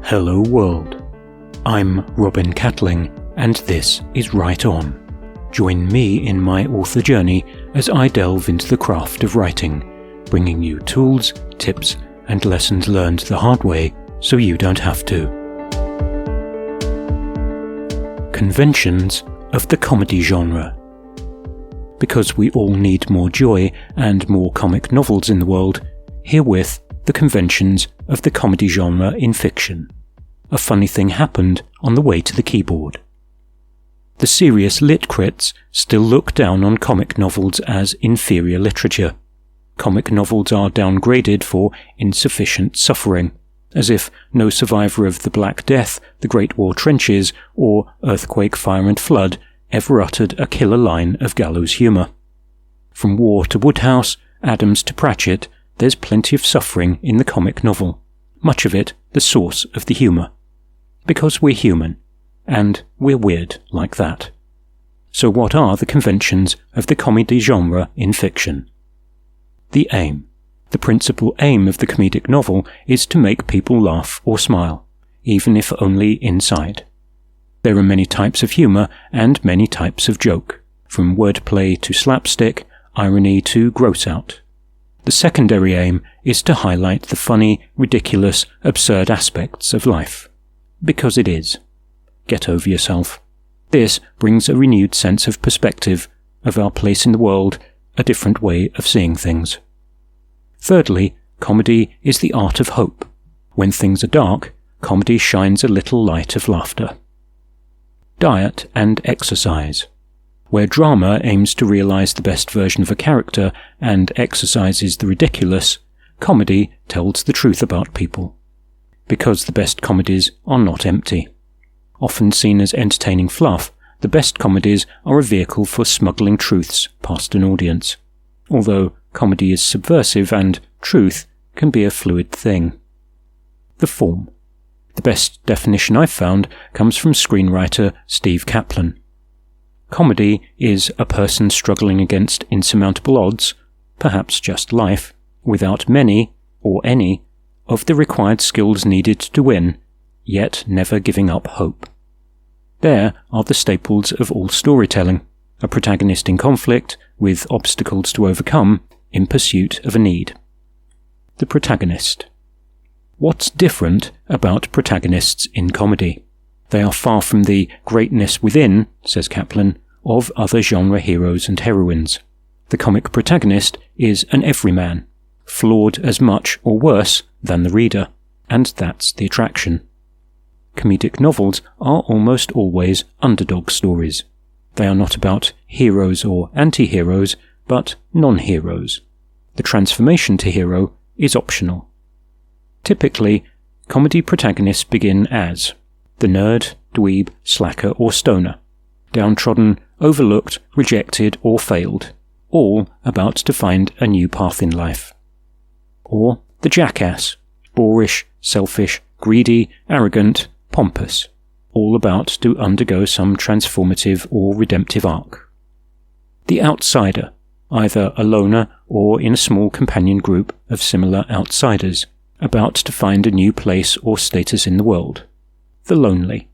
Hello world. I'm Robin Catling, and this is Write On. Join me in my author journey as I delve into the craft of writing, bringing you tools, tips, and lessons learned the hard way so you don't have to. Conventions of the comedy genre. Because we all need more joy and more comic novels in the world, herewith the conventions of the comedy genre in fiction. A funny thing happened on the way to the keyboard. The serious lit crits still look down on comic novels as inferior literature. Comic novels are downgraded for insufficient suffering, as if no survivor of the Black Death, the Great War trenches, or Earthquake, Fire and Flood ever uttered a killer line of gallows humour. From War to Woodhouse, Adams to Pratchett, there's plenty of suffering in the comic novel, much of it the source of the humour. Because we're human, and we're weird like that. So what are the conventions of the comedy genre in fiction? The aim. The principal aim of the comedic novel is to make people laugh or smile, even if only inside. There are many types of humour and many types of joke, from wordplay to slapstick, irony to gross-out. The secondary aim is to highlight the funny, ridiculous, absurd aspects of life. Because it is. Get over yourself. This brings a renewed sense of perspective, of our place in the world, a different way of seeing things. Thirdly, comedy is the art of hope. When things are dark, comedy shines a little light of laughter. Diet and exercise. Where drama aims to realise the best version of a character and exercises the ridiculous, comedy tells the truth about people. Because the best comedies are not empty. Often seen as entertaining fluff, the best comedies are a vehicle for smuggling truths past an audience. Although comedy is subversive and truth can be a fluid thing. The form. The best definition I've found comes from screenwriter Steve Kaplan. Comedy is a person struggling against insurmountable odds, perhaps just life, without many, or any, of the required skills needed to win, yet never giving up hope. There are the staples of all storytelling, a protagonist in conflict, with obstacles to overcome, in pursuit of a need. The protagonist. What's different about protagonists in comedy? They are far from the greatness within, says Kaplan, of other genre heroes and heroines. The comic protagonist is an everyman, flawed as much or worse than the reader, and that's the attraction. Comedic novels are almost always underdog stories. They are not about heroes or anti-heroes, but non-heroes. The transformation to hero is optional. Typically, comedy protagonists begin as the nerd, dweeb, slacker or stoner, downtrodden, overlooked, rejected or failed, all about to find a new path in life. Or the jackass, boorish, selfish, greedy, arrogant, pompous, all about to undergo some transformative or redemptive arc. The outsider, either a loner or in a small companion group of similar outsiders, about to find a new place or status in the world. The lonely,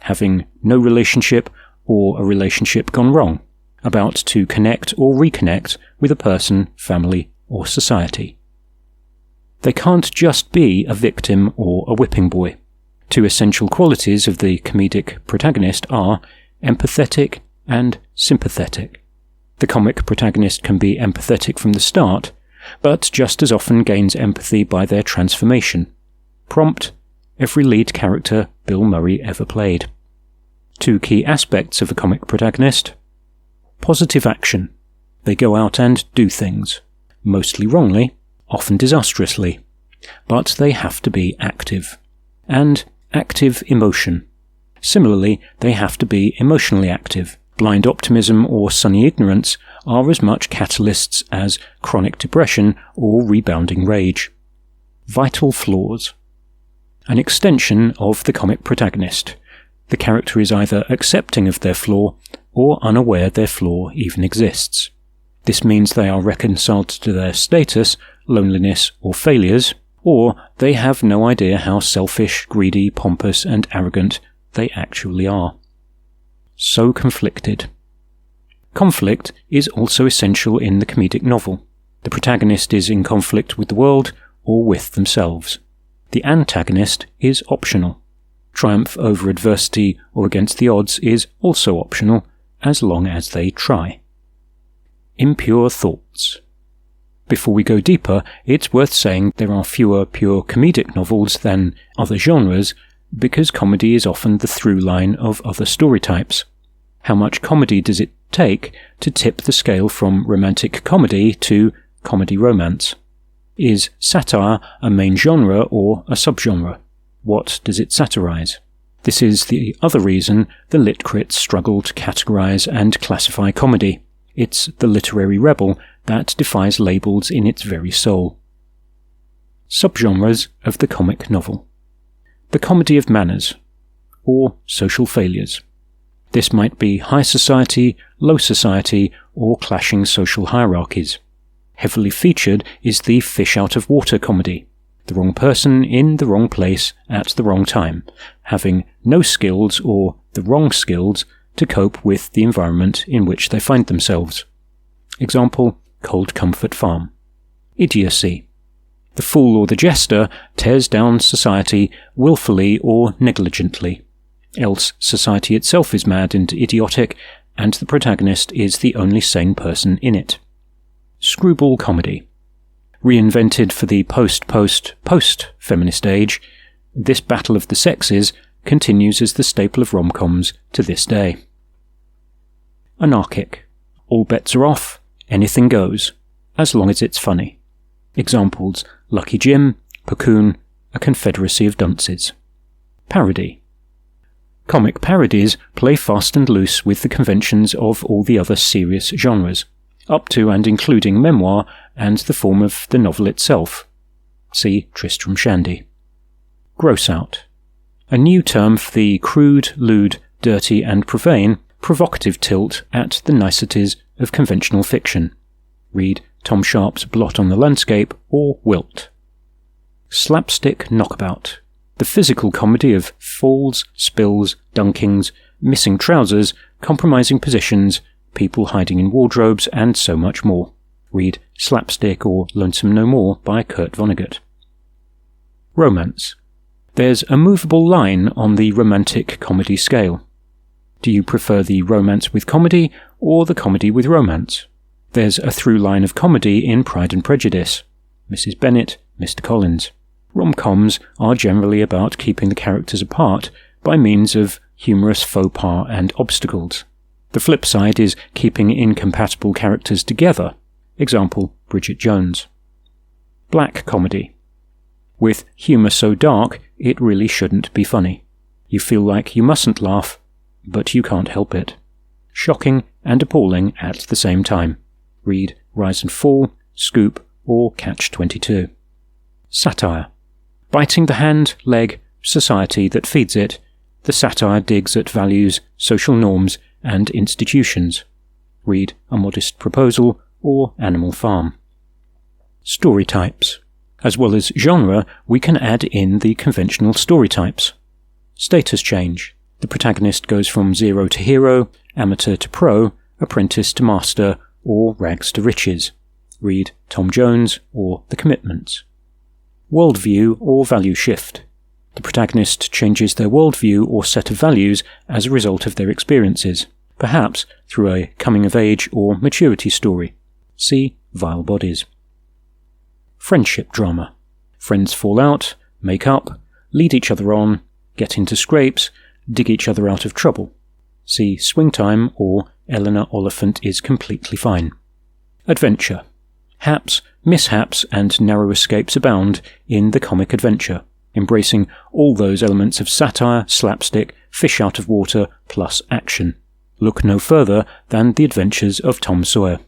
having no relationship or a relationship gone wrong, about to connect or reconnect with a person, family, or society. They can't just be a victim or a whipping boy. Two essential qualities of the comedic protagonist are empathetic and sympathetic. The comic protagonist can be empathetic from the start, but just as often gains empathy by their transformation. Prompt, every lead character Bill Murray ever played. Two key aspects of a comic protagonist. Positive action. They go out and do things. Mostly wrongly, often disastrously. But they have to be active. And active emotion. Similarly, they have to be emotionally active. Blind optimism or sunny ignorance are as much catalysts as chronic depression or rebounding rage. Vital flaws. An extension of the comic protagonist. The character is either accepting of their flaw or unaware their flaw even exists. This means they are reconciled to their status, loneliness or failures, or they have no idea how selfish, greedy, pompous, and arrogant they actually are. So conflicted. Conflict is also essential in the comedic novel. The protagonist is in conflict with the world or with themselves. The antagonist is optional. Triumph over adversity or against the odds is also optional, as long as they try. Impure thoughts. Before we go deeper, it's worth saying there are fewer pure comedic novels than other genres, because comedy is often the through line of other story types. How much comedy does it take to tip the scale from romantic comedy to comedy romance? Is satire a main genre or a subgenre? What does it satirize? This is the other reason the lit crits struggle to categorize and classify comedy. It's the literary rebel that defies labels in its very soul. Subgenres of the comic novel. The comedy of manners, or social failures. This might be high society, low society, or clashing social hierarchies. Heavily featured is the fish-out-of-water comedy. The wrong person in the wrong place at the wrong time, having no skills or the wrong skills to cope with the environment in which they find themselves. Example, Cold Comfort Farm. Idiocy. The fool or the jester tears down society willfully or negligently. Else society itself is mad and idiotic, and the protagonist is the only sane person in it. Screwball comedy. Reinvented for the post-feminist age, this battle of the sexes continues as the staple of rom-coms to this day. Anarchic. All bets are off, anything goes, as long as it's funny. Examples, Lucky Jim, Cocoon, A Confederacy of Dunces. Parody. Comic parodies play fast and loose with the conventions of all the other serious genres, up to and including memoir and the form of the novel itself. See Tristram Shandy. Gross out. A new term for the crude, lewd, dirty and profane, provocative tilt at the niceties of conventional fiction. Read Tom Sharp's Blot on the Landscape or Wilt. Slapstick knockabout. The physical comedy of falls, spills, dunkings, missing trousers, compromising positions, people hiding in wardrobes, and so much more. Read Slapstick or Lonesome No More by Kurt Vonnegut. Romance. There's a movable line on the romantic comedy scale. Do you prefer the romance with comedy or the comedy with romance? There's a through line of comedy in Pride and Prejudice. Mrs. Bennet, Mr. Collins. Rom-coms are generally about keeping the characters apart by means of humorous faux pas and obstacles. The flip side is keeping incompatible characters together. Example, Bridget Jones. Black comedy. With humour so dark, it really shouldn't be funny. You feel like you mustn't laugh, but you can't help it. Shocking and appalling at the same time. Read Rise and Fall, Scoop, or Catch-22. Satire. Biting the hand, leg, society that feeds it, the satire digs at values, social norms, and institutions. Read A Modest Proposal or Animal Farm. Story types. As well as genre, we can add in the conventional story types. Status change. The protagonist goes from zero to hero, amateur to pro, apprentice to master, or rags to riches. Read Tom Jones or The Commitments. Worldview or value shift. The protagonist changes their worldview or set of values as a result of their experiences, perhaps through a coming-of-age or maturity story. See Vile Bodies. Friendship drama. Friends fall out, make up, lead each other on, get into scrapes, dig each other out of trouble. See Swing Time or Eleanor Oliphant is Completely Fine. Adventure. Haps, mishaps, and narrow escapes abound in the comic adventure, embracing all those elements of satire, slapstick, fish out of water, plus action. Look no further than The Adventures of Tom Sawyer.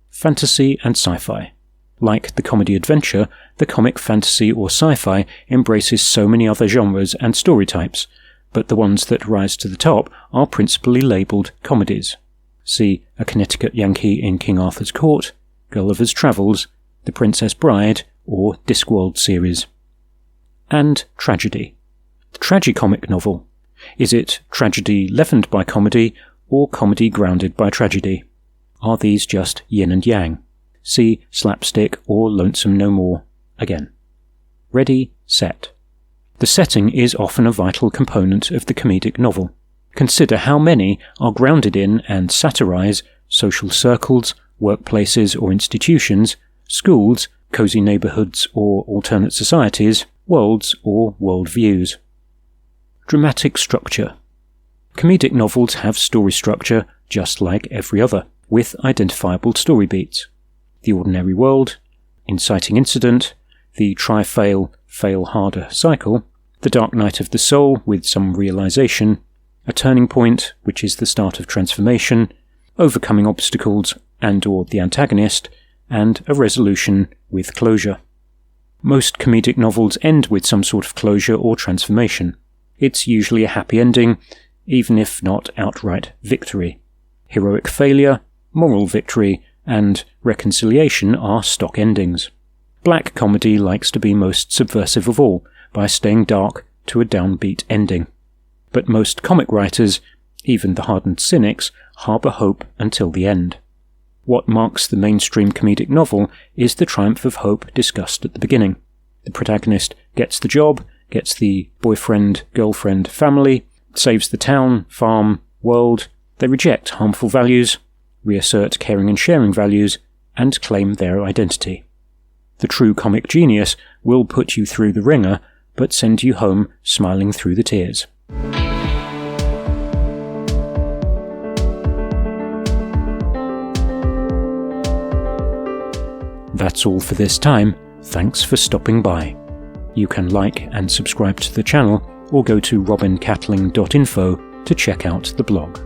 Fantasy and sci-fi. Like the comedy adventure, the comic fantasy or sci-fi embraces so many other genres and story types, but the ones that rise to the top are principally labelled comedies. See A Connecticut Yankee in King Arthur's Court, Gulliver's Travels, The Princess Bride, or Discworld series. And tragedy. The tragicomic novel. Is it tragedy leavened by comedy, or comedy grounded by tragedy? Are these just yin and yang? See Slapstick or Lonesome No More again. Ready, set. The setting is often a vital component of the comedic novel. Consider how many are grounded in and satirize social circles, workplaces or institutions, schools, cozy neighborhoods or alternate societies, worlds or worldviews. Dramatic structure. Comedic novels have story structure just like every other, with identifiable story beats. The ordinary world, inciting incident, the try-fail, fail harder cycle, the dark night of the soul with some realization, a turning point, which is the start of transformation, overcoming obstacles and/or the antagonist, and a resolution with closure. Most comedic novels end with some sort of closure or transformation. It's usually a happy ending, even if not outright victory. Heroic failure, moral victory, and reconciliation are stock endings. Black comedy likes to be most subversive of all, by staying dark to a downbeat ending. But most comic writers, even the hardened cynics, harbour hope until the end. What marks the mainstream comedic novel is the triumph of hope discussed at the beginning. The protagonist gets the job, gets the boyfriend, girlfriend, family, saves the town, farm, world. They reject harmful values, reassert caring and sharing values, and claim their identity. The true comic genius will put you through the ringer, but send you home smiling through the tears. That's all for this time. Thanks for stopping by. You can like and subscribe to the channel, or go to robincatling.info to check out the blog.